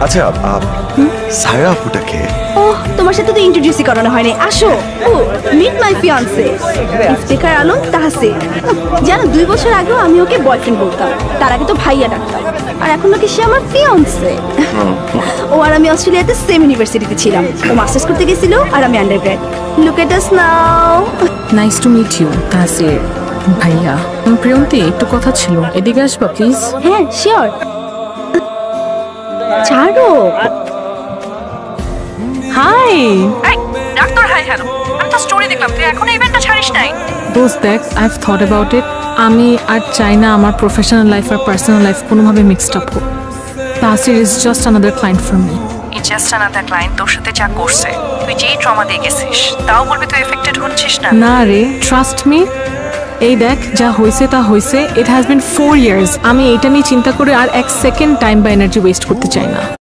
আচ্ছা সায়রা আপুটাকে ওহ তোমার সাথে তো ইন্ট্রোডিউসই করানো হয়নি আসো ও meet my fiancée Iftekhar Alam Tahsin জানো 2 বছর আগেও আমি ওকে বয়ফ্রেন্ড বলতাম তার আগে তো ভাইয়া ডাকতাম আর এখন নাকি সে আমার ফিয়ান্সে ও আর আমি অস্ট্রেলিয়াতে সেম ইউনিভার্সিটিতে ছিলাম ও মাস্টার্স করতে গেছিল আর আমি undergrad look at us now nice to meet you Tahsin ভাইয়া প্রিয়ন্তি একটু কথা ছিল এদিকে আসবা প্লিজ হ্যাঁ শিওর ছাড়ো হাই ডাক্তার হাই হ্যালো আমি তো স্টোরি দেখলাম তুই এখনো ইভেন্টটা ছাড়িস নাই দোস্ত দেখ I have thought about it আমি আর চাই না আমার প্রফেশনাল লাইফ আর পার্সোনাল লাইফ কোনোভাবে মিক্সড আপ হোক Tahsin is just another client for me it's just another client তোর সাথে যা করছে তুই যেই ট্রমা দিয়ে গেছিস তাও বলবি তুই এফেক্টেড হচ্ছিস না না রে ট্রাস্ট মি এই দেখ যা হয়েছে তা হয়েছে ইট হ্যাজ বিন 4 ইয়ার্স আমি এটা নিয়ে চিন্তা করে আর 1 সেকেন্ড টাইম বা এনার্জি ওয়েস্ট করতে চাই না